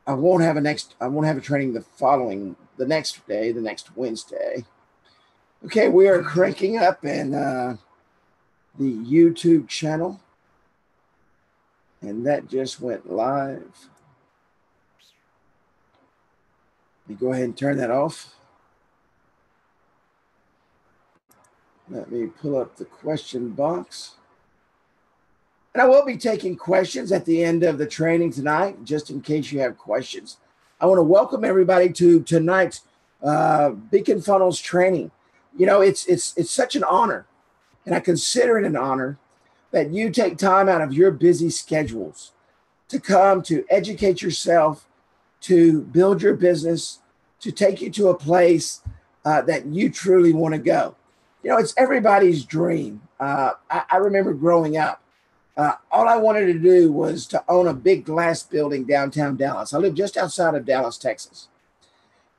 I won't have a training the next day, the next Wednesday. Okay, we are cranking up in the YouTube channel, and that just went live. Let me go ahead and turn that off. Let me pull up the question box. And I will be taking questions at the end of the training tonight, just in case you have questions. I want to welcome everybody to tonight's Beacon Funnels training. You know, it's such an honor, and I consider it an honor that you take time out of your busy schedules to come to educate yourself, to build your business, to take you to a place that you truly want to go. You know, it's everybody's dream. I remember growing up. All I wanted to do was to own a big glass building downtown Dallas. I live just outside of Dallas, Texas.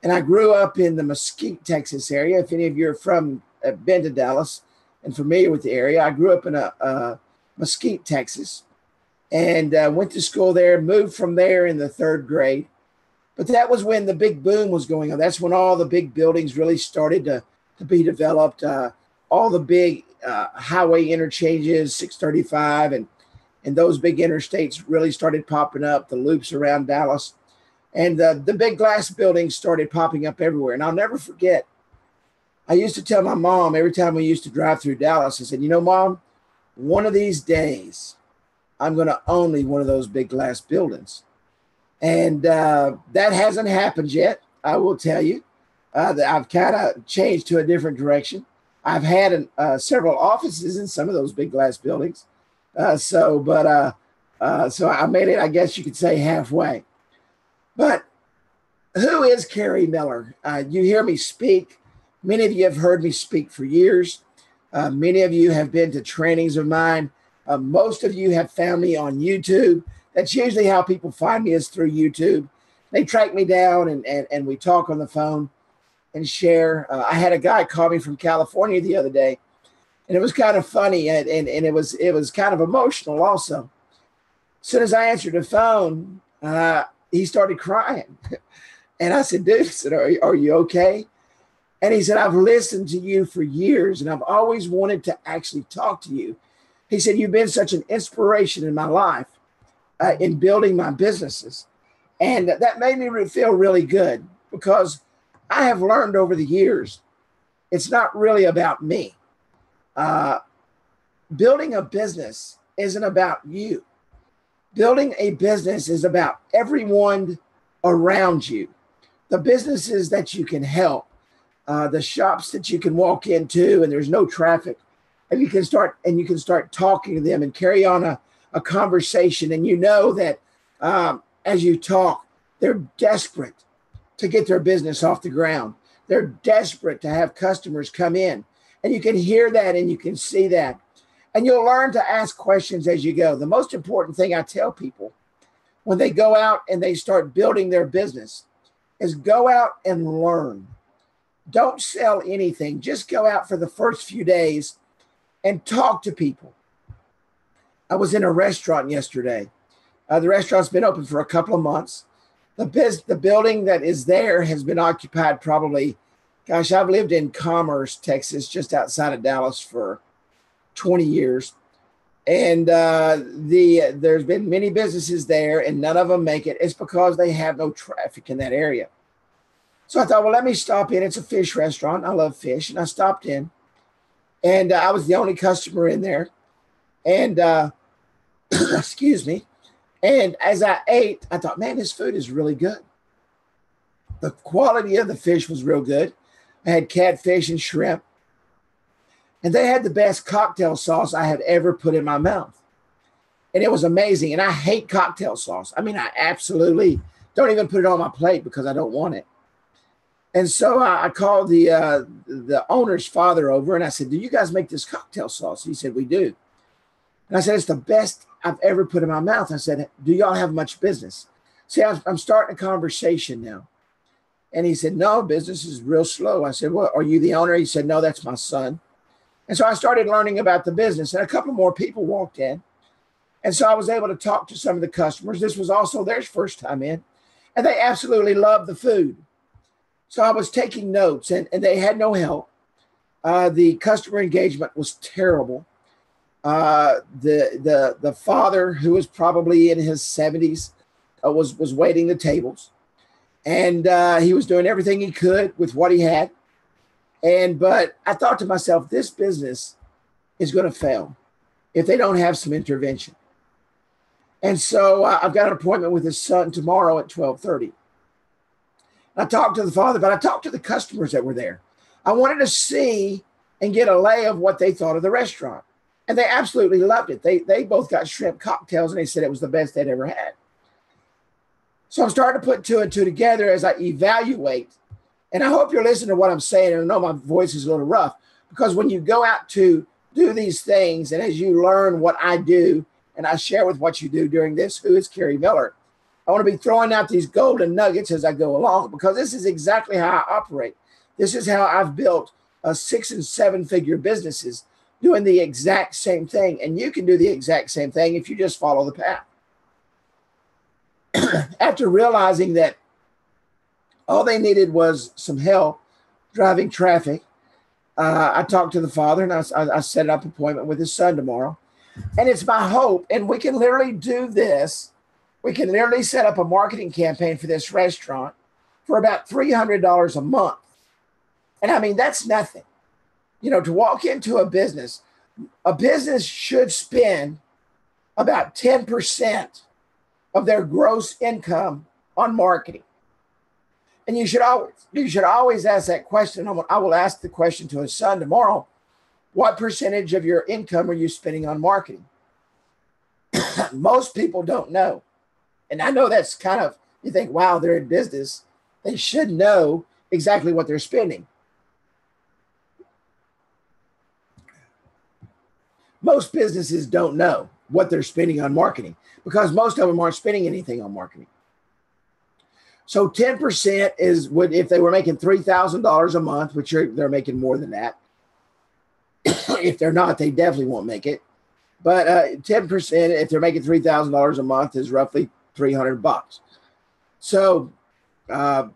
And I grew up in the Mesquite, Texas area. If any of you are from, been to Dallas and familiar with the area, I grew up in Mesquite, Texas, and went to school there, moved from there in the third grade. But that was when the big boom was going on. That's when all the big buildings really started to be developed. All the big highway interchanges, 635, and those big interstates really started popping up, the loops around Dallas. And the big glass buildings started popping up everywhere. And I'll never forget, I used to tell my mom every time we used to drive through Dallas, I said, you know, Mom, one of these days, I'm going to own one of those big glass buildings. And that hasn't happened yet, I will tell you. I've kind of changed to a different direction. I've had several offices in some of those big glass buildings. So I made it, I guess you could say, halfway. But who is Kerry Miller? You hear me speak. Many of you have heard me speak for years. Many of you have been to trainings of mine. Most of you have found me on YouTube. That's usually how people find me, is through YouTube. They track me down and we talk on the phone and share. I had a guy call me from California the other day, and it was kind of funny, and it was kind of emotional also. As soon as I answered the phone, he started crying. And I said, dude, are you okay? And he said, I've listened to you for years, and I've always wanted to actually talk to you. He said, you've been such an inspiration in my life in building my businesses. And that made me feel really good, because I have learned over the years, it's not really about me. Building a business isn't about you. Building a business is about everyone around you, the businesses that you can help, the shops that you can walk into and there's no traffic, and you can start talking to them and carry on a conversation. And you know that as you talk, they're desperate to get their business off the ground. They're desperate to have customers come in, and you can hear that and you can see that. And you'll learn to ask questions as you go. The most important thing I tell people when they go out and they start building their business is go out and learn. Don't sell anything. Just go out for the first few days and talk to people. I was in a restaurant yesterday. The restaurant's been open for a couple of months. The building that is there has been occupied probably, gosh, I've lived in Commerce, Texas, just outside of Dallas for 20 years. And there's been many businesses there, and none of them make it. It's because they have no traffic in that area. So I thought, well, let me stop in. It's a fish restaurant. I love fish. And I stopped in, and I was the only customer in there. And excuse me. And as I ate, I thought, man, this food is really good. The quality of the fish was real good. I had catfish and shrimp. And they had the best cocktail sauce I had ever put in my mouth. And it was amazing. And I hate cocktail sauce. I mean, I absolutely don't even put it on my plate because I don't want it. And so I called the owner's father over, and I said, do you guys make this cocktail sauce? He said, we do. And I said, it's the best I've ever put in my mouth. I said, do y'all have much business? See, I'm starting a conversation now. And he said, no, business is real slow. I said, well, are you the owner? He said, no, that's my son. And so I started learning about the business, and a couple more people walked in. And so I was able to talk to some of the customers. This was also their first time in. and they absolutely loved the food. So I was taking notes, and they had no help. The customer engagement was terrible. The father, who was probably in his 70s, was waiting the tables, and he was doing everything he could with what he had. But I thought to myself, this business is going to fail if they don't have some intervention. And so I've got an appointment with his son tomorrow at 12:30. I talked to the father, but I talked to the customers that were there. I wanted to see and get a lay of what they thought of the restaurant. And they absolutely loved it. They both got shrimp cocktails, and they said it was the best they'd ever had. So I'm starting to put two and two together as I evaluate. And I hope you're listening to what I'm saying. And I know my voice is a little rough, because when you go out to do these things, and as you learn what I do, and I share with what you do during this, Who is Kerry Miller, I want to be throwing out these golden nuggets as I go along, because this is exactly how I operate. This is how I've built 6 and 7 figure businesses doing the exact same thing. And you can do the exact same thing if you just follow the path. After realizing that all they needed was some help driving traffic, I talked to the father, and I set up an appointment with his son tomorrow. And it's my hope, and we can literally do this. We can literally set up a marketing campaign for this restaurant for about $300 a month. And I mean, that's nothing. You know, to walk into a business should spend about 10% of their gross income on marketing. And you should always ask that question. I will ask the question to his son tomorrow. What percentage of your income are you spending on marketing? Most people don't know. And I know that's kind of, you think, wow, they're in business. They should know exactly what they're spending. Most businesses don't know what they're spending on marketing, because most of them aren't spending anything on marketing. So 10% is what, if they were making $3,000 a month, which they're making more than that. If they're not, they definitely won't make it. But 10%, if they're making $3,000 a month, is roughly $300. So I'm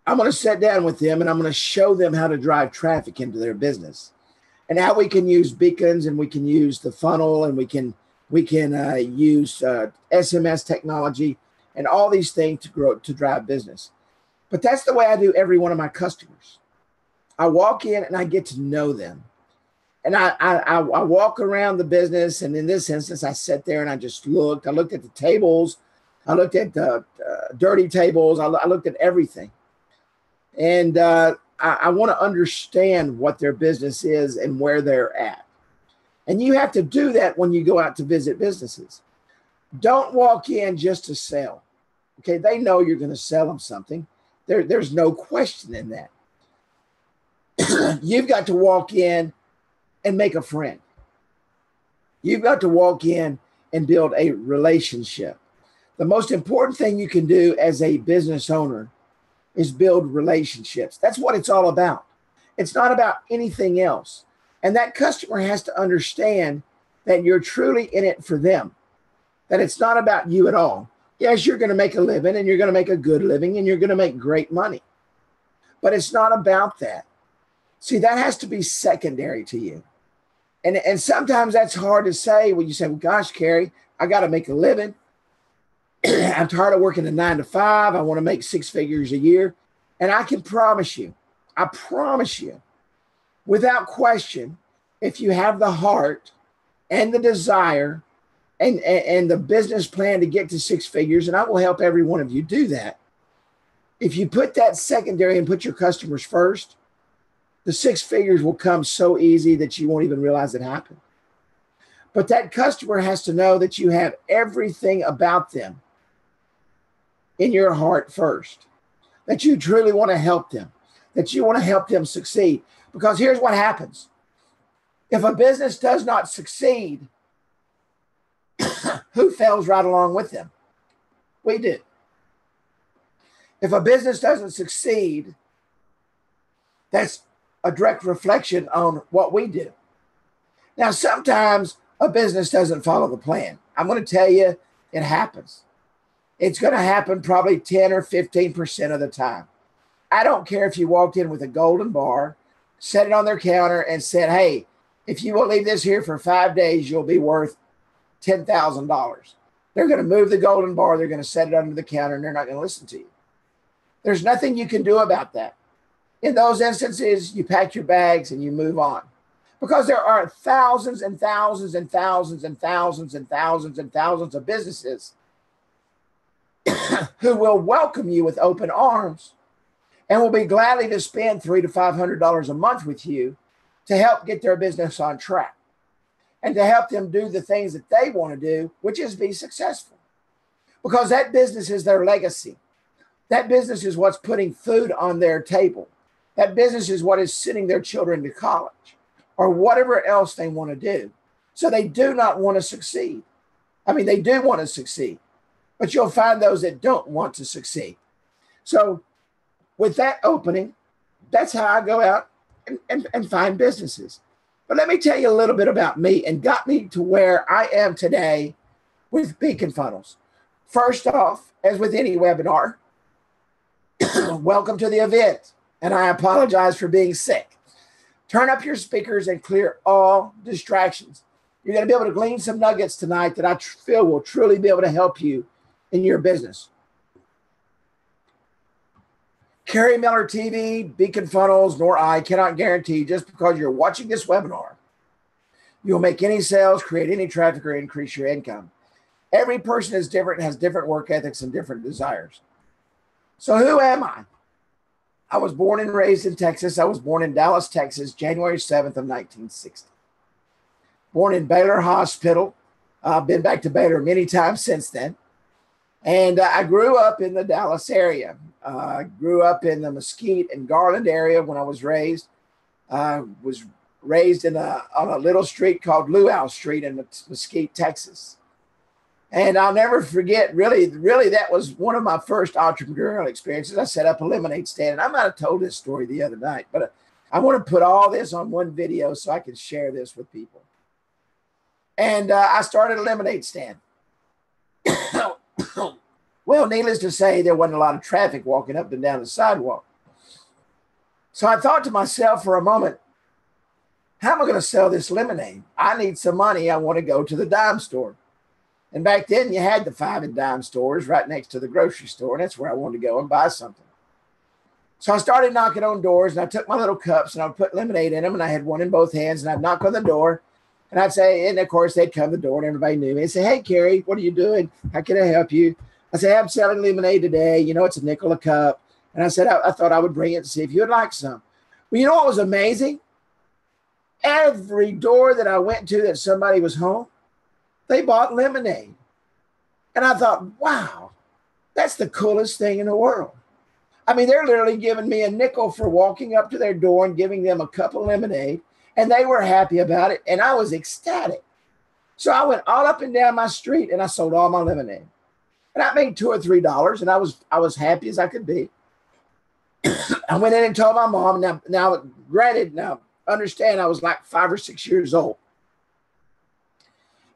going to sit down with them, and I'm going to show them how to drive traffic into their business, and how we can use beacons, and we can use the funnel, and we can use SMS technology and all these things to drive business. But that's the way I do every one of my customers. I walk in and I get to know them. And I walk around the business, and in this instance, I sat there and I just looked. I looked at the tables. I looked at the dirty tables. I looked at everything. And I want to understand what their business is and where they're at. And you have to do that when you go out to visit businesses. Don't walk in just to sell. Okay, they know you're going to sell them something. There's no question in that. You've got to walk in and make a friend. You've got to walk in and build a relationship. The most important thing you can do as a business owner is build relationships. That's what it's all about. It's not about anything else. And that customer has to understand that you're truly in it for them, that it's not about you at all. Yes, you're going to make a living, and you're going to make a good living, and you're going to make great money. But it's not about that. See, that has to be secondary to you. And sometimes that's hard to say when you say, well, gosh, Kerry, I got to make a living. I'm tired of working a 9 to 5. I want to make 6 figures a year. And I can promise you, without question, if you have the heart and the desire and the business plan to get to 6 figures, and I will help every one of you do that. If you put that secondary and put your customers first, the 6 figures will come so easy that you won't even realize it happened. But that customer has to know that you have everything about them in your heart first, that you truly want to help them, that you want to help them succeed. Because here's what happens. If a business does not succeed, who fails right along with them? We do. If a business doesn't succeed, that's a direct reflection on what we do. Now, sometimes a business doesn't follow the plan. I'm going to tell you, it happens. It's going to happen probably 10 or 15% of the time. I don't care if you walked in with a golden bar, set it on their counter, and said, hey, if you will leave this here for 5 days, you'll be worth $10,000. They're going to move the golden bar. They're going to set it under the counter, and they're not going to listen to you. There's nothing you can do about that. In those instances, you pack your bags and you move on. Because there are thousands and thousands and thousands and thousands and thousands and thousands of businesses who will welcome you with open arms and will be gladly to spend $300 to $500 a month with you to help get their business on track and to help them do the things that they want to do, which is be successful. Because that business is their legacy. That business is what's putting food on their table. That business is what is sending their children to college or whatever else they want to do. So they do not want to succeed. I mean, they do want to succeed, but you'll find those that don't want to succeed. So with that opening, that's how I go out and find businesses. But let me tell you a little bit about me and got me to where I am today with Beacon Funnels. First off, as with any webinar, welcome to the event. And I apologize for being sick. Turn up your speakers and clear all distractions. You're going to be able to glean some nuggets tonight that I feel will truly be able to help you in your business. Kerry Miller TV, Beacon Funnels, nor I cannot guarantee just because you're watching this webinar, you'll make any sales, create any traffic, or increase your income. Every person is different, has different work ethics and different desires. So who am I? I was born and raised in Texas. I was born in Dallas, Texas, January 7th of 1960. Born in Baylor Hospital. I've been back to Baylor many times since then. And I grew up in the Dallas area. I grew up in the Mesquite and Garland area when I was raised. I was raised on a little street called Luau Street in Mesquite, Texas. And I'll never forget, really, that was one of my first entrepreneurial experiences. I set up a lemonade stand. And I might have told this story the other night, but I want to put all this on one video so I can share this with people. And I started a lemonade stand. Well, needless to say, there wasn't a lot of traffic walking up and down the sidewalk. So I thought to myself for a moment, how am I going to sell this lemonade? I need some money. I want to go to the dime store. And back then you had the 5 and dime stores right next to the grocery store. And that's where I wanted to go and buy something. So I started knocking on doors and I took my little cups and I would put lemonade in them. And I had one in both hands and I'd knock on the door and I'd say, and of course they'd come to the door and everybody knew me. They'd say, hey, Kerry, what are you doing? How can I help you? I say, I'm selling lemonade today. You know, it's a nickel a cup. And I said, I thought I would bring it to see if you would like some. Well, you know what was amazing? Every door that I went to that somebody was home, they bought lemonade. And I thought, wow, that's the coolest thing in the world. I mean, they're literally giving me a nickel for walking up to their door and giving them a cup of lemonade. And they were happy about it. And I was ecstatic. So I went all up and down my street and I sold all my lemonade. And I made $2 or $3 and I was happy as I could be. I went in and told my mom. Now, granted, now understand I was like 5 or 6 years old.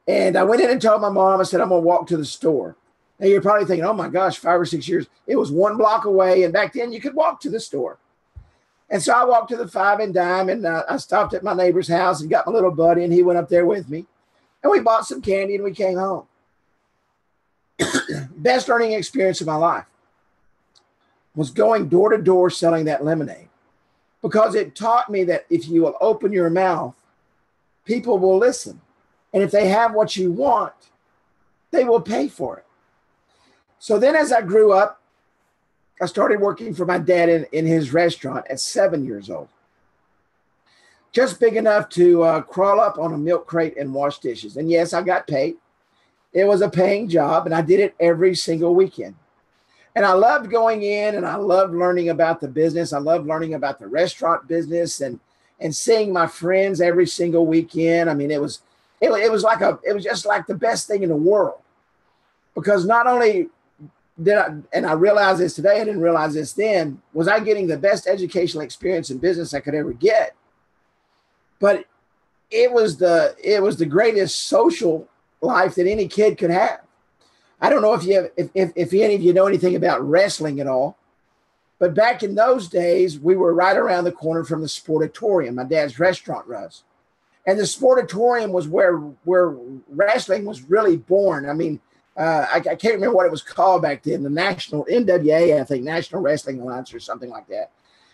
And I went in and told my mom, I said, I'm going to walk to the store. Now you're probably thinking, oh my gosh, 5 or 6 years. It was 1 block away. And back then you could walk to the store. And so I walked to the 5 and dime and I stopped at my neighbor's house and got my little buddy and he went up there with me. And we bought some candy and we came home. Best earning experience of my life was going door to door selling that lemonade because it taught me that if you will open your mouth, people will listen. And if they have what you want, they will pay for it. So then as I grew up, I started working for my dad in his restaurant at 7 years old. Just big enough to crawl up on a milk crate and wash dishes. And yes, I got paid. It was a paying job and I did it every single weekend. And I loved going in and I loved learning about the business. I loved learning about the restaurant business and seeing my friends every single weekend. I mean, it was just like the best thing in the world because not only did I, and I realize this today, I didn't realize this then, was I getting the best educational experience in business I could ever get, but it was the greatest social life that any kid could have. I don't know if if any of you know anything about wrestling at all, but back in those days, we were right around the corner from the Sportatorium. My dad's restaurant was. And the Sportatorium was where wrestling was really born. I mean, I can't remember what it was called back then, the National NWA, I think, National Wrestling Alliance or something like that.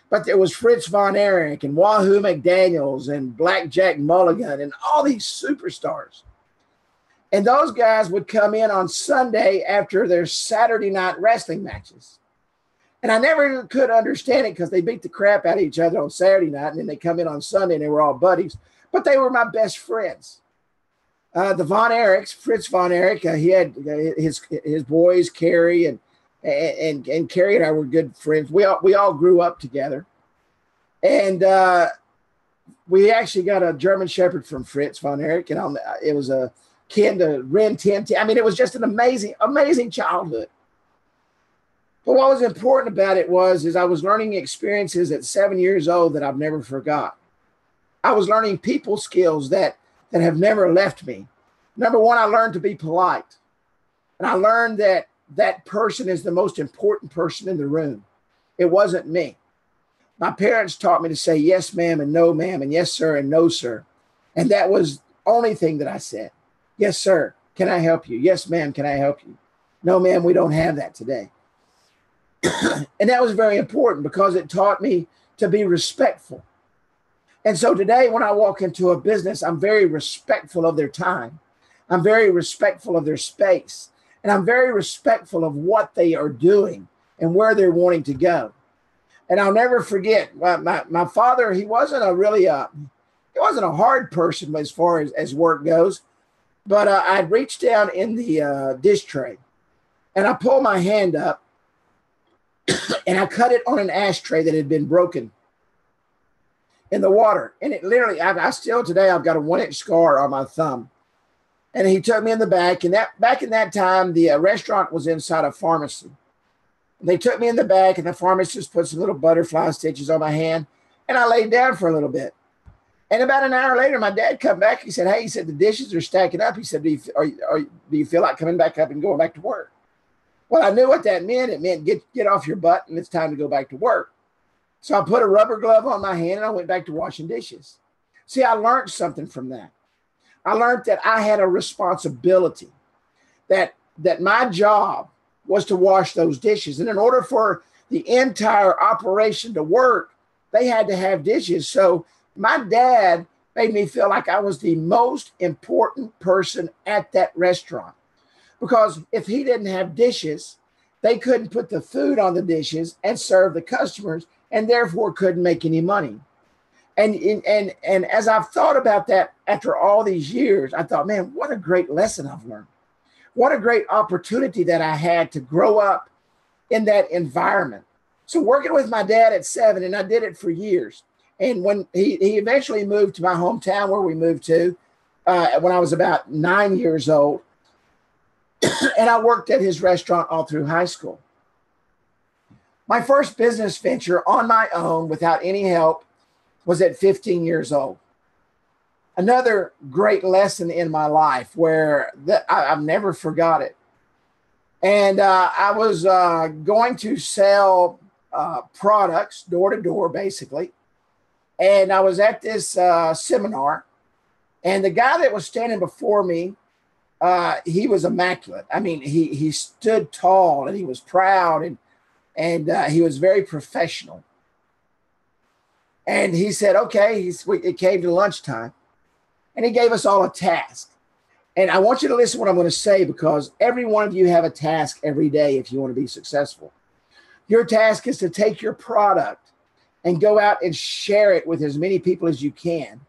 But there was Fritz Von Erich and Wahoo McDaniels and Blackjack Mulligan and all these superstars. And those guys would come in on Sunday after their Saturday night wrestling matches. And I never could understand it because they beat the crap out of each other on Saturday night, and then they come in on Sunday and they were all buddies. But they were my best friends. The Von Erichs, Fritz Von Erich, he had his boys, Kerry and Kerry and I were good friends. We all grew up together, and we actually got a German Shepherd from Fritz Von Erich, and it was a kin to Ren Tin. I mean, it was just an amazing childhood. But what was important about it is I was learning experiences at 7 years old that I've never forgot. I was learning people skills that have never left me. Number one, I learned to be polite. And I learned that person is the most important person in the room. It wasn't me. My parents taught me to say yes, ma'am, and no, ma'am, and yes, sir, and no, sir. And that was the only thing that I said. Yes, sir. Can I help you? Yes, ma'am. Can I help you? No, ma'am, we don't have that today. And that was very important because it taught me to be respectful. And so today, when I walk into a business, I'm very respectful of their time. I'm very respectful of their space. And I'm very respectful of what they are doing and where they're wanting to go. And I'll never forget, my father, he wasn't he wasn't a hard person as far as work goes. But I'd reach down in the dish tray and I pull my hand up and I cut it on an ashtray that had been broken in the water. And it literally, I still today, I've got a 1-inch scar on my thumb. And he took me in the back. And back in that time, the restaurant was inside a pharmacy. They took me in the back, and the pharmacist put some little butterfly stitches on my hand. And I laid down for a little bit. And about an hour later, my dad come back. He said, hey, the dishes are stacking up. He said, do you feel like coming back up and going back to work? Well, I knew what that meant. It meant get off your butt, and it's time to go back to work. So I put a rubber glove on my hand and I went back to washing dishes. See, I learned something from that. I learned that I had a responsibility, that my job was to wash those dishes. And in order for the entire operation to work, they had to have dishes. So my dad made me feel like I was the most important person at that restaurant. Because if he didn't have dishes, they couldn't put the food on the dishes and serve the customers, and therefore couldn't make any money. And as I've thought about that after all these years, I thought, man, what a great lesson I've learned. What a great opportunity that I had to grow up in that environment. So working with my dad at 7, and I did it for years. And when he eventually moved to my hometown where we moved to when I was about 9 years old, and I worked at his restaurant all through high school. My first business venture on my own without any help was at 15 years old. Another great lesson in my life where I've never forgot it. And I was going to sell products door to door, basically. And I was at this seminar, and the guy that was standing before me, he was immaculate. I mean, he stood tall and he was proud and he was very professional. And he said, okay, it came to lunchtime, and he gave us all a task. And I want you to listen to what I'm going to say, because every one of you have a task every day if you want to be successful. Your task is to take your product and go out and share it with as many people as you can,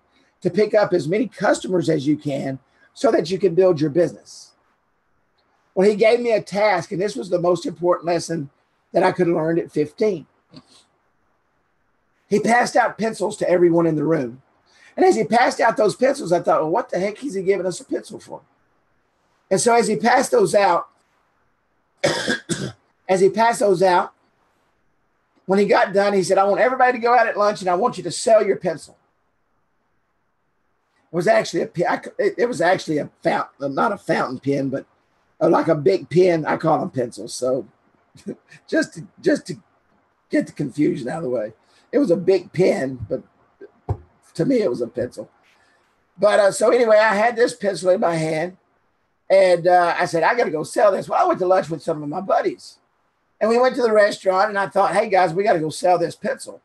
to pick up as many customers as you can so that you can build your business. Well, he gave me a task, and this was the most important lesson that I could have learned at 15. He passed out pencils to everyone in the room. And as he passed out those pencils, I thought, well, what the heck is he giving us a pencil for? And so as he passed those out, when he got done, he said, I want everybody to go out at lunch, and I want you to sell your pencil. It was actually a fountain, not a fountain pen, but like a big pen. I call them pencils. So just to get the confusion out of the way, it was a big pen, but to me it was a pencil. But so anyway, I had this pencil in my hand, and I said, I got to go sell this. Well, I went to lunch with some of my buddies, and we went to the restaurant, and I thought, hey guys, we got to go sell this pencil.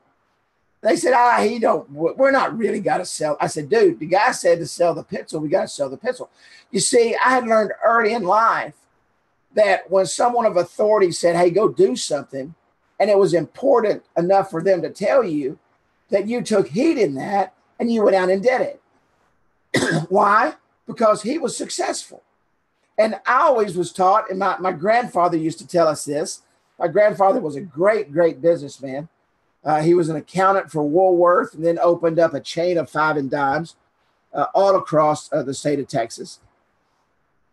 They said, we're not really got to sell. I said, dude, the guy said to sell the pencil. We got to sell the pencil. You see, I had learned early in life that when someone of authority said, hey, go do something, and it was important enough for them to tell you, that you took heed in that and you went out and did it. Why? Because he was successful. And I always was taught, and my grandfather used to tell us this. My grandfather was a great, great businessman. He was an accountant for Woolworth and then opened up a chain of 5 and dimes all across the state of Texas.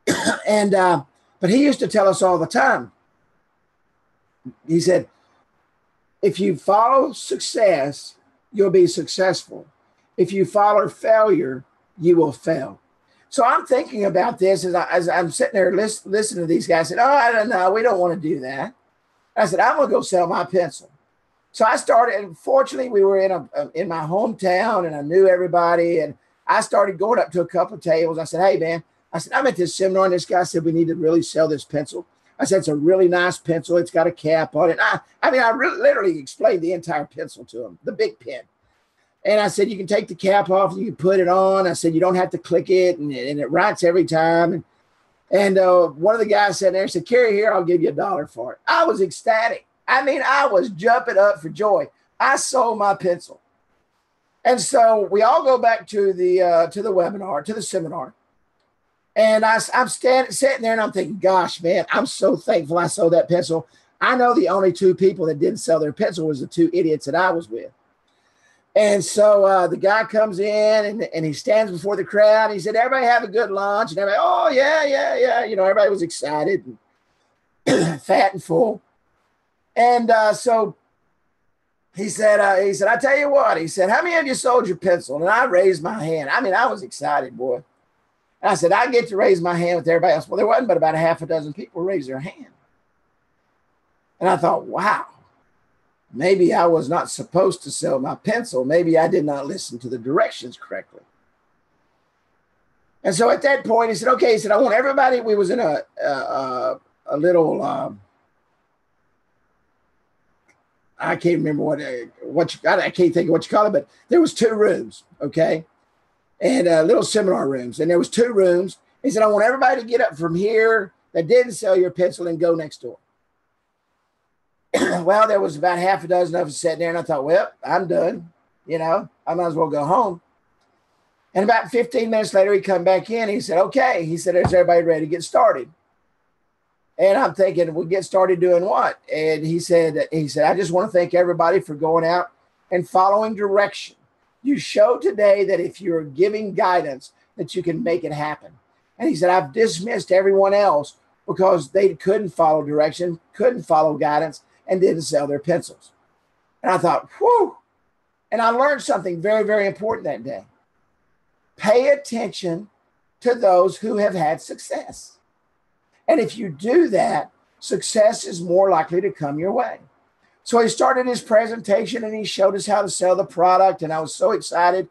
But he used to tell us all the time. He said, if you follow success, you'll be successful. If you follow failure, you will fail. So I'm thinking about this as I'm sitting there listening to these guys. I said, I don't know. We don't want to do that. I said, I'm going to go sell my pencil. So I started, and fortunately we were in my hometown and I knew everybody. And I started going up to a couple of tables. I said, hey man, I said, I'm at this seminar and this guy said, we need to really sell this pencil. I said, it's a really nice pencil. It's got a cap on it. I literally explained the entire pencil to him, the big pen. And I said, you can take the cap off and you can put it on. I said, you don't have to click it and it writes every time. And one of the guys sat there and said, carry here, I'll give you $1 for it. I was ecstatic. I was jumping up for joy. I sold my pencil. And so we all go back to the webinar, to the seminar. And I'm sitting there and I'm thinking, gosh, man, I'm so thankful I sold that pencil. I know the only 2 people that didn't sell their pencil was the 2 idiots that I was with. And so the guy comes in and he stands before the crowd. And he said, everybody have a good lunch. And everybody, oh, yeah. Everybody was excited and fat and full. And so he said, I tell you what, he said, how many of you sold your pencil? And I raised my hand. I was excited, boy. And I said, I get to raise my hand with everybody else. Well, there wasn't but about a half a dozen people raise their hand. And I thought, wow, maybe I was not supposed to sell my pencil. Maybe I did not listen to the directions correctly. And so at that point, he said, okay, he said, I want everybody, we was in a little, I can't remember I can't think of what you call it, but there was 2 rooms, okay? And little seminar rooms. And there was 2 rooms. He said, I want everybody to get up from here that didn't sell your pencil and go next door. Well, there was about half a dozen of us sitting there, and I thought, well, I'm done. I might as well go home. And about 15 minutes later, he come back in. He said, okay. He said, is everybody ready to get started? And I'm thinking, we'll get started doing what? And he said, I just want to thank everybody for going out and following direction. You show today that if you're giving guidance, that you can make it happen. And he said, I've dismissed everyone else because they couldn't follow direction, couldn't follow guidance, and didn't sell their pencils. And I thought, whew. And I learned something very, very important that day. Pay attention to those who have had success. And if you do that, success is more likely to come your way. So he started his presentation and he showed us how to sell the product. And I was so excited.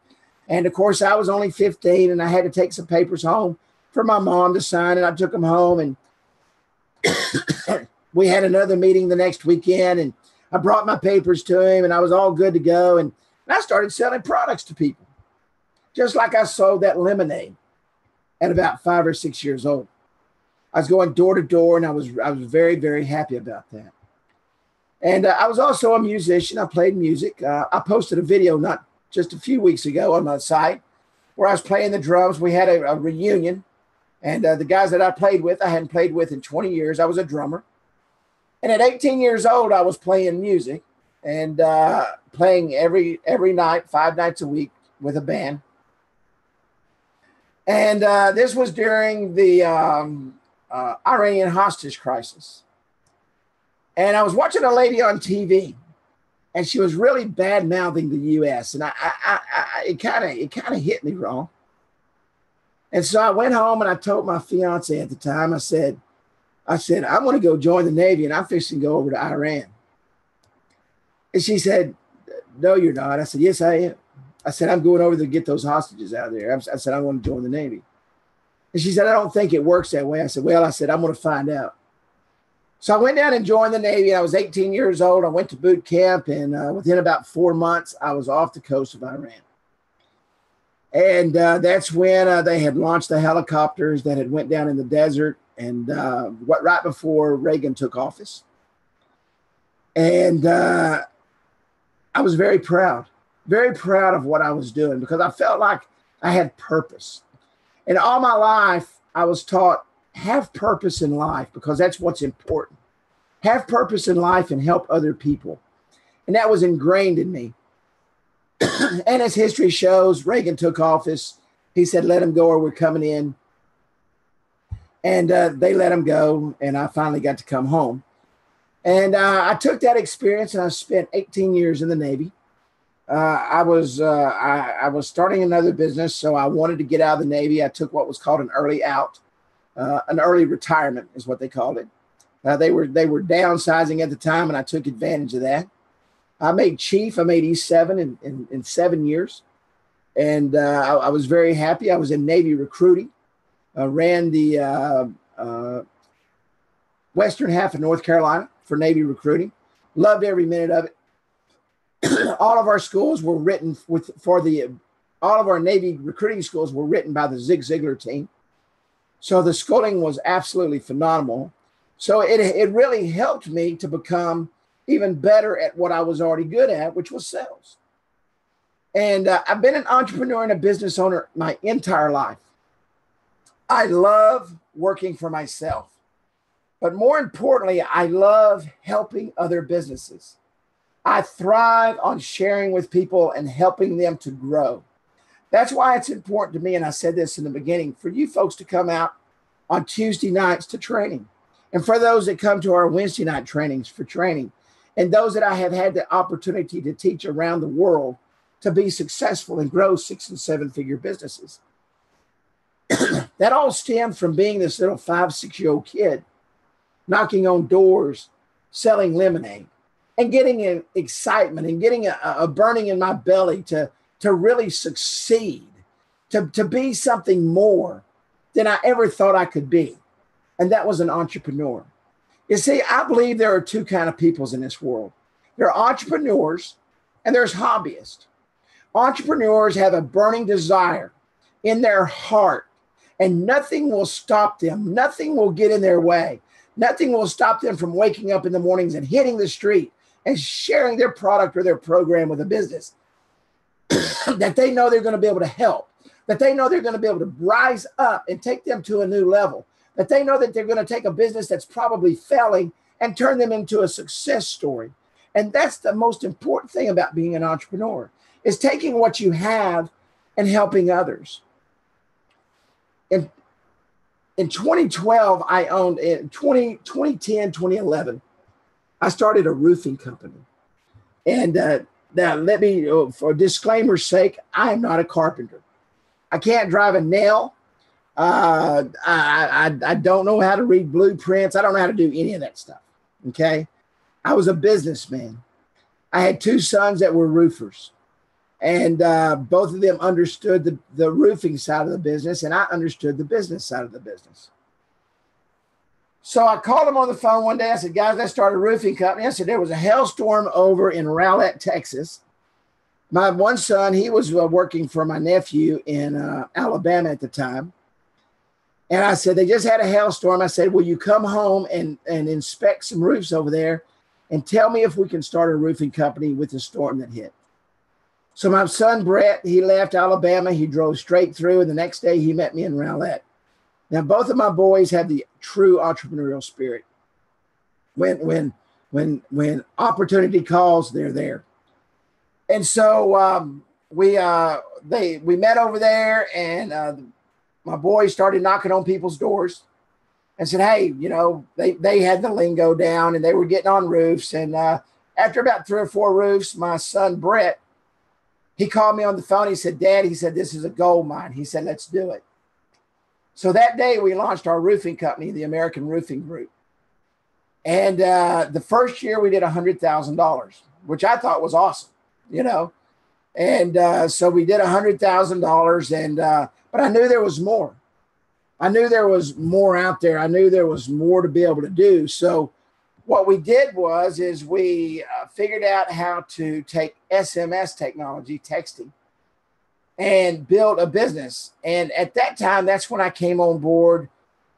And of course, I was only 15 and I had to take some papers home for my mom to sign. And I took them home and we had another meeting the next weekend. And I brought my papers to him and I was all good to go. And I started selling products to people, just like I sold that lemonade at about 5 or 6 years old. I was going door to door and I was very, very happy about that. And I was also a musician. I played music. I posted a video not just a few weeks ago on my site where I was playing the drums. We had a reunion. And the guys that I played with, I hadn't played with in 20 years. I was a drummer. And at 18 years old, I was playing music and playing every night, 5 nights a week with a band. And this was during the Iranian hostage crisis. And I was watching a lady on TV, and she was really bad mouthing the U.S. And it kind of hit me wrong. And so I went home and I told my fiance at the time, I said, I said, I'm going to go join the Navy and I'm fixing to go over to Iran. And she said, no, you're not. I said, yes, I am. I said, I'm going over to get those hostages out of there. I said, I want to join the Navy. And she said, I don't think it works that way. I said, well, I'm going to find out. So I went down and joined the Navy. I was 18 years old. I went to boot camp, and within about 4 months, I was off the coast of Iran. And that's when they had launched the helicopters that had went down in the desert, and right before Reagan took office. And I was very proud of what I was doing, because I felt like I had purpose. And all my life, I was taught, have purpose in life, because that's what's important. Have purpose in life and help other people. And that was ingrained in me. And as history shows, Reagan took office. He said, let him go or we're coming in. And they let him go. And I finally got to come home. And I took that experience and I spent 18 years in the Navy. I was starting another business, so I wanted to get out of the Navy. I took what was called an early out. An early retirement is what they called it. They were downsizing at the time, and I took advantage of that. I made chief. I made E7 in 7 years, and I was very happy. I was in Navy recruiting. Ran the western half of North Carolina for Navy recruiting. Loved every minute of it. All of our schools were written all of our Navy recruiting schools were written by the Zig Ziglar team. So the schooling was absolutely phenomenal. So it really helped me to become even better at what I was already good at, which was sales. And I've been an entrepreneur and a business owner my entire life. I love working for myself. But more importantly, I love helping other businesses. I thrive on sharing with people and helping them to grow. That's why it's important to me, and I said this in the beginning, for you folks to come out on Tuesday nights to training. And for those that come to our Wednesday night trainings for training, and those that I have had the opportunity to teach around the world to be successful and grow 6- and 7-figure businesses. That all stemmed from being this little 5, 6-year-old kid knocking on doors, selling lemonade, and getting an excitement and getting a burning in my belly to really succeed, to be something more than I ever thought I could be. And that was an entrepreneur. You see, I believe there are two kinds of peoples in this world. There are entrepreneurs and there's hobbyists. Entrepreneurs have a burning desire in their heart, and nothing will stop them. Nothing will get in their way. Nothing will stop them from waking up in the mornings and hitting the street and sharing their product or their program with a business that they know they're going to be able to help, that they know they're going to be able to rise up and take them to a new level, that they know that they're going to take a business that's probably failing and turn them into a success story. And that's the most important thing about being an entrepreneur, is taking what you have and helping others. In 2012, I owned, in 2010, 2011, I started a roofing company. And now let me, for disclaimer's sake, I am not a carpenter. I can't drive a nail. I don't know how to read blueprints. I don't know how to do any of that stuff. Okay. I was a businessman. I had 2 sons that were roofers, and both of them understood the roofing side of the business, and I understood the business side of the business. So I called them on the phone one day. I said, guys, let's start a roofing company. I said, there was a hailstorm over in Rowlett, Texas. My one son, he was working for my nephew in Alabama at the time. And I said, they just had a hailstorm. I said, will you come home and inspect some roofs over there and tell me if we can start a roofing company with the storm that hit? So my son, Brett, he left Alabama. He drove straight through. And the next day he met me in Rowlett. Now, both of my boys have the true entrepreneurial spirit. When opportunity calls, they're there. And so we met over there, and my boys started knocking on people's doors and said, hey, you know, they had the lingo down and they were getting on roofs. And after about 3 or 4 roofs, my son, Brett, he called me on the phone. He said, Dad, he said, this is a gold mine. He said, let's do it. So that day we launched our roofing company, the American Roofing Group. And the first year we did $100,000, which I thought was awesome, you know. And so we did $100,000, and but I knew there was more. I knew there was more out there. I knew there was more to be able to do. So what we did is we figured out how to take SMS technology, texting, and build a business. And at that time, that's when I came on board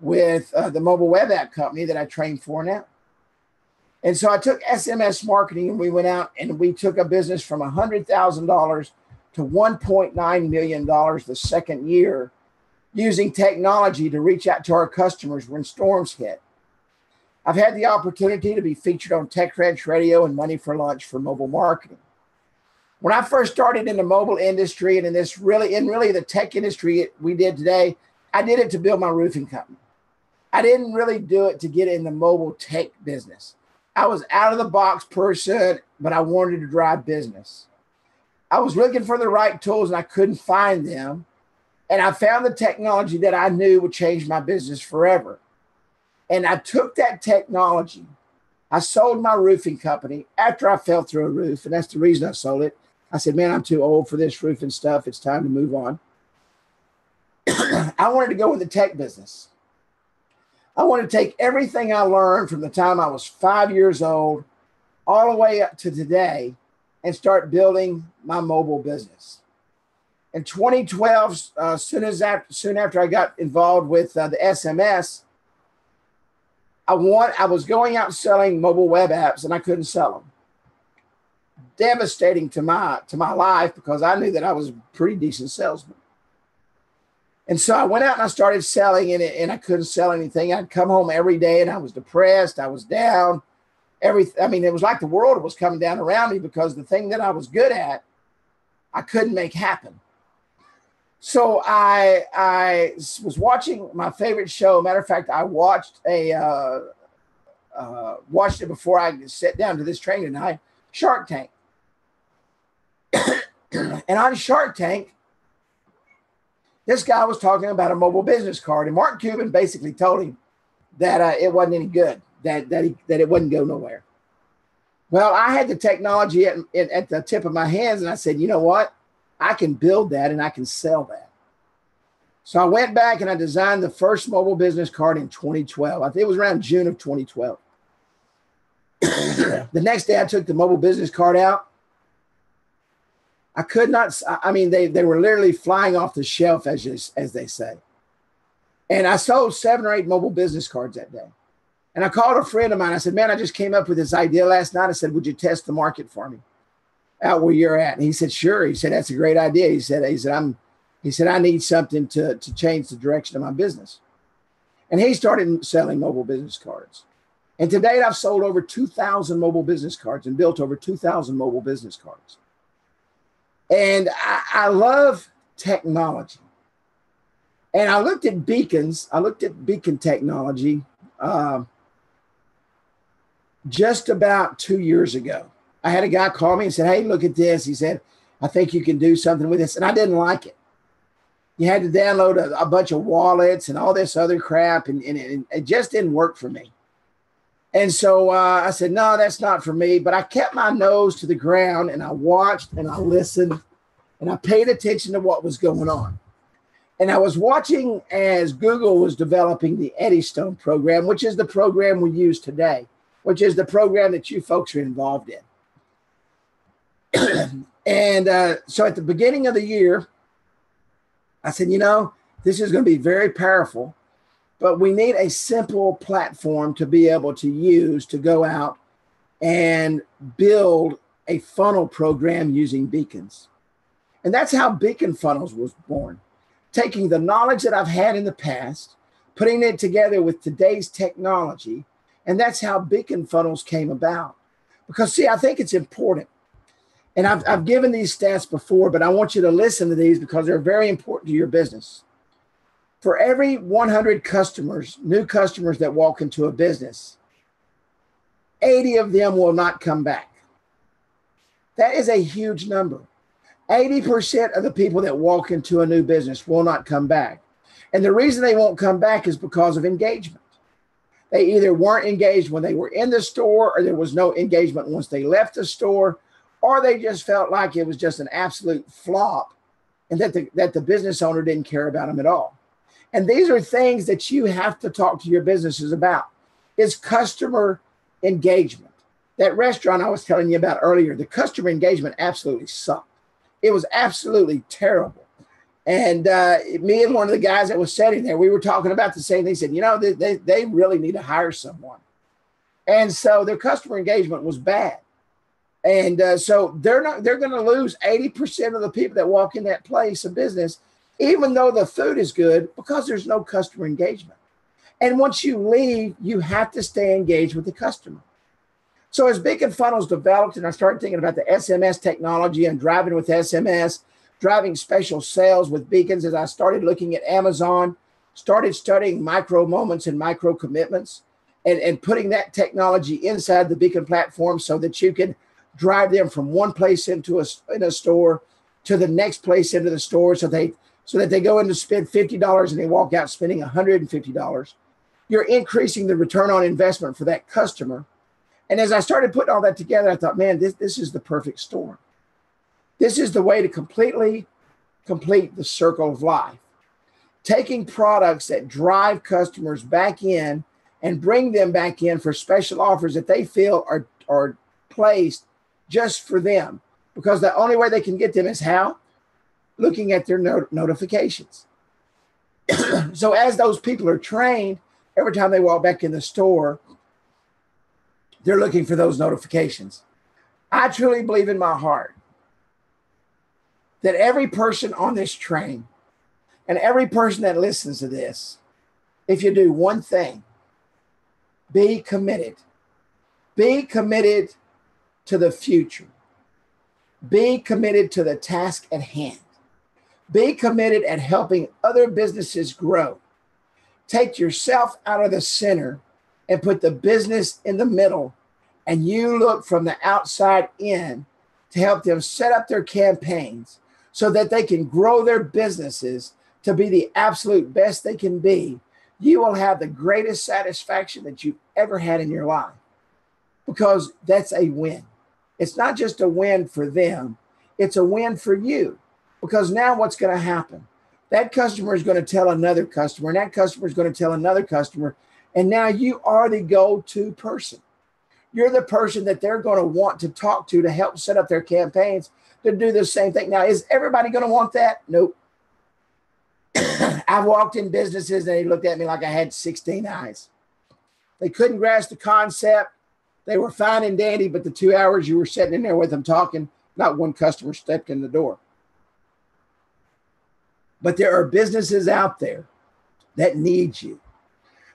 with the mobile web app company that I train for now. And so I took SMS marketing, and we went out and we took a business from $100,000 to $1.9 million the second year, using technology to reach out to our customers when storms hit. I've had the opportunity to be featured on TechCrunch Radio and Money for Lunch for mobile marketing. When I first started in the mobile industry and in really the tech industry we did today, I did it to build my roofing company. I didn't really do it to get in the mobile tech business. I was out of the box person, but I wanted to drive business. I was looking for the right tools and I couldn't find them. And I found the technology that I knew would change my business forever. And I took that technology. I sold my roofing company after I fell through a roof. And that's the reason I sold it. I said, man, I'm too old for this roofing stuff. It's time to move on. I wanted to go in the tech business. I wanted to take everything I learned from the time I was 5 years old all the way up to today and start building my mobile business. In 2012, soon after I got involved with the SMS, I was going out selling mobile web apps and I couldn't sell them. Devastating to my life, because I knew that I was a pretty decent salesman. And so I went out and I started selling and I couldn't sell anything. I'd come home every day and I was depressed. I was down. It was like the world was coming down around me, because the thing that I was good at, I couldn't make happen. So I was watching my favorite show. Matter of fact, I watched it before I sat down to this training tonight, Shark Tank. And on Shark Tank, this guy was talking about a mobile business card, and Mark Cuban basically told him that it wasn't any good, that it wouldn't go nowhere. Well, I had the technology at the tip of my hands, and I said, you know what? I can build that and I can sell that. So I went back and I designed the first mobile business card in 2012. I think it was around June of 2012. The next day I took the mobile business card out. I could not, they were literally flying off the shelf, as they say. And I sold 7 or 8 mobile business cards that day. And I called a friend of mine. I said, man, I just came up with this idea last night. I said, would you test the market for me out where you're at? And he said, sure. He said, that's a great idea. He said, I need something to change the direction of my business. And he started selling mobile business cards. And to date, I've sold over 2,000 mobile business cards and built over 2,000 mobile business cards. And I love technology. And I looked at beacons. I looked at beacon technology just about 2 years ago. I had a guy call me and said, hey, look at this. He said, I think you can do something with this. And I didn't like it. You had to download a bunch of wallets and all this other crap. And it just didn't work for me. And so I said, no, that's not for me. But I kept my nose to the ground and I watched and I listened and I paid attention to what was going on. And I was watching as Google was developing the Eddystone program, which is the program we use today, which is the program that you folks are involved in. And so at the beginning of the year, I said, this is going to be very powerful, but we need a simple platform to be able to use to go out and build a funnel program using beacons. And that's how Beacon Funnels was born. Taking the knowledge that I've had in the past, putting it together with today's technology, and that's how Beacon Funnels came about. Because, see, I think it's important. And I've given these stats before, but I want you to listen to these because they're very important to your business. For every 100 customers, new customers that walk into a business, 80 of them will not come back. That is a huge number. 80% of the people that walk into a new business will not come back. And the reason they won't come back is because of engagement. They either weren't engaged when they were in the store, or there was no engagement once they left the store, or they just felt like it was just an absolute flop and that the business owner didn't care about them at all. And these are things that you have to talk to your businesses about. Is customer engagement. That restaurant I was telling you about earlier, the customer engagement absolutely sucked. It was absolutely terrible. And me and one of the guys that was sitting there, we were talking about the same thing. He said, you know, they really need to hire someone. And so their customer engagement was bad. And so they're going to lose 80% of the people that walk in that place of business, even though the food is good, because there's no customer engagement. And once you leave, you have to stay engaged with the customer. So as Beacon Funnels developed, and I started thinking about the SMS technology and driving with SMS, driving special sales with beacons, as I started looking at Amazon, started studying micro moments and micro commitments, and putting that technology inside the Beacon platform so that you can drive them from one place in a store to the next place into the store, so that they go in to spend $50 and they walk out spending $150. You're increasing the return on investment for that customer. And as I started putting all that together, I thought, man, this is the perfect storm. This is the way to completely complete the circle of life. Taking products that drive customers back in and bring them back in for special offers that they feel are placed just for them. Because the only way they can get them is how? Looking at their notifications. So as those people are trained, every time they walk back in the store, they're looking for those notifications. I truly believe in my heart that every person on this train and every person that listens to this, if you do one thing, be committed. Be committed to the future. Be committed to the task at hand. Be committed at helping other businesses grow. Take yourself out of the center and put the business in the middle, and you look from the outside in to help them set up their campaigns so that they can grow their businesses to be the absolute best they can be. You will have the greatest satisfaction that you've ever had in your life, because that's a win. It's not just a win for them, it's a win for you, because now what's going to happen? That customer is going to tell another customer, and that customer is going to tell another customer. And now you are the go-to person. You're the person that they're going to want to talk to help set up their campaigns to do the same thing. Now, is everybody going to want that? Nope. I've walked in businesses and they looked at me like I had 16 eyes. They couldn't grasp the concept. They were fine and dandy, but the 2 hours you were sitting in there with them talking, not one customer stepped in the door. But there are businesses out there that need you.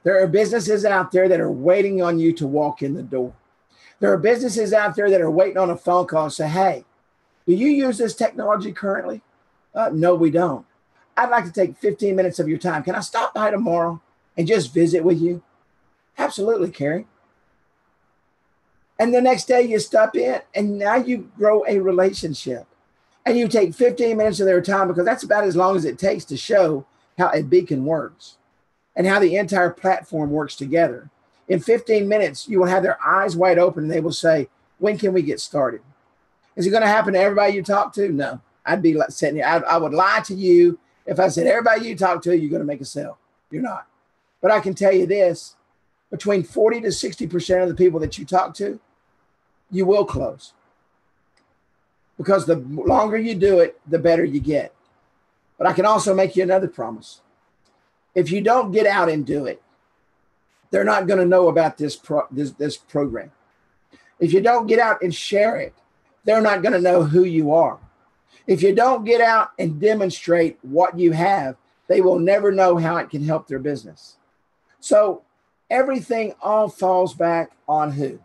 There are businesses out there that are waiting on you to walk in the door. There are businesses out there that are waiting on a phone call and say, hey, do you use this technology currently? No, we don't. I'd like to take 15 minutes of your time. Can I stop by tomorrow and just visit with you? Absolutely, Carrie. And the next day you stop in and now you grow a relationship. And you take 15 minutes of their time, because that's about as long as it takes to show how a beacon works and how the entire platform works together. In 15 minutes, you will have their eyes wide open and they will say, when can we get started? Is it going to happen to everybody you talk to? No. I'd be sitting here. I would lie to you if I said everybody you talk to, you're going to make a sale. You're not. But I can tell you this, between 40 to 60% of the people that you talk to, you will close. Because the longer you do it, the better you get. But I can also make you another promise. If you don't get out and do it, they're not going to know about this program. If you don't get out and share it, they're not going to know who you are. If you don't get out and demonstrate what you have, they will never know how it can help their business. So everything all falls back on who?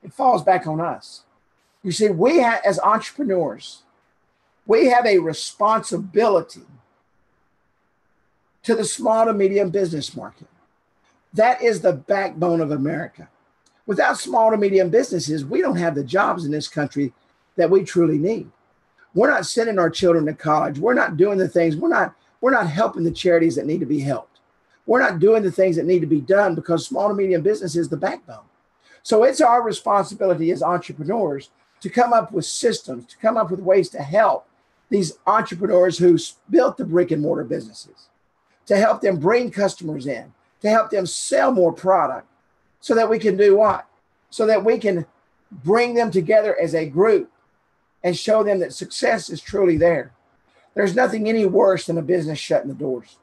It falls back on us. You see, we have, as entrepreneurs, we have a responsibility to the small to medium business market. That is the backbone of America. Without small to medium businesses, we don't have the jobs in this country that we truly need. We're not sending our children to college. We're not doing the things. We're not we're not helping the charities that need to be helped. We're not doing the things that need to be done because small to medium business is the backbone. So it's our responsibility as entrepreneurs to come up with systems, to come up with ways to help these entrepreneurs who built the brick and mortar businesses, to help them bring customers in, to help them sell more product so that we can do what? So that we can bring them together as a group and show them that success is truly there. There's nothing any worse than a business shutting the doors.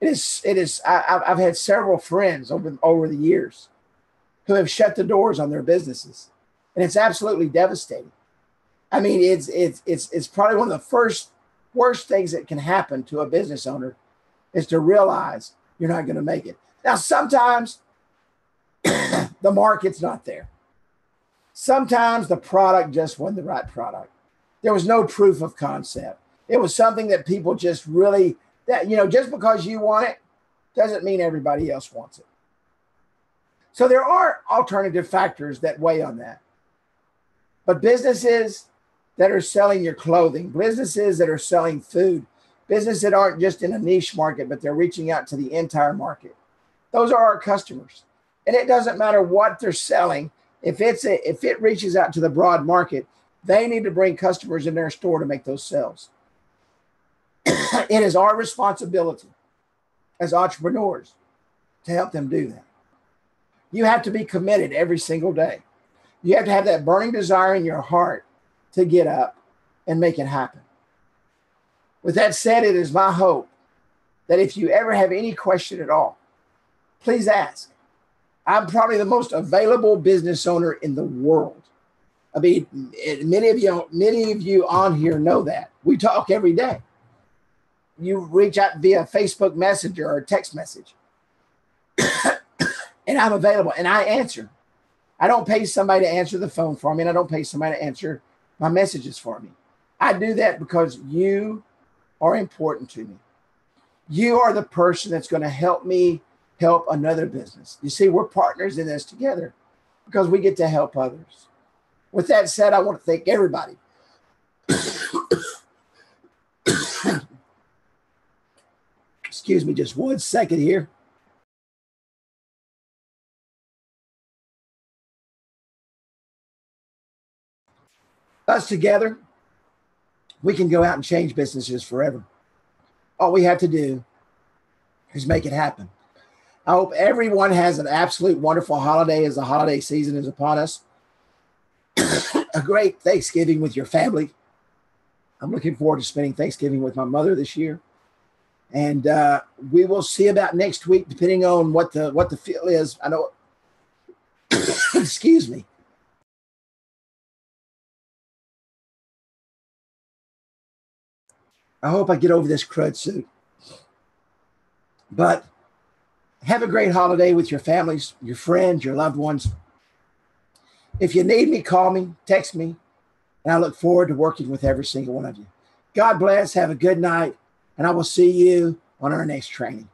I've had several friends over the years who have shut the doors on their businesses, and it's absolutely devastating. I mean, it's probably one of the worst things that can happen to a business owner is to realize you're not going to make it. Now, sometimes the market's not there. Sometimes the product just wasn't the right product. There was no proof of concept. It was something that people just really, just because you want it doesn't mean everybody else wants it. So there are alternative factors that weigh on that. But businesses that are selling your clothing, businesses that are selling food, businesses that aren't just in a niche market, but they're reaching out to the entire market. Those are our customers. And it doesn't matter what they're selling. If it reaches out to the broad market, they need to bring customers in their store to make those sales. It is our responsibility as entrepreneurs to help them do that. You have to be committed every single day. You have to have that burning desire in your heart to get up and make it happen. With that said, it is my hope that if you ever have any question at all, please ask. I'm probably the most available business owner in the world. I mean, many of you on here know that. We talk every day. You reach out via Facebook Messenger or text message. And I'm available and I answer. I don't pay somebody to answer the phone for me, and I don't pay somebody to answer my messages for me. I do that because you are important to me. You are the person that's going to help me help another business. You see, we're partners in this together because we get to help others. With that said, I want to thank everybody. Excuse me just 1 second here. Us together, we can go out and change businesses forever. All we have to do is make it happen. I hope everyone has an absolute wonderful holiday as the holiday season is upon us. A great Thanksgiving with your family. I'm looking forward to spending Thanksgiving with my mother this year. And we will see about next week, depending on what the feel is. I know, excuse me. I hope I get over this crud soon. But have a great holiday with your families, your friends, your loved ones. If you need me, call me, text me, and I look forward to working with every single one of you. God bless. Have a good night, and I will see you on our next training.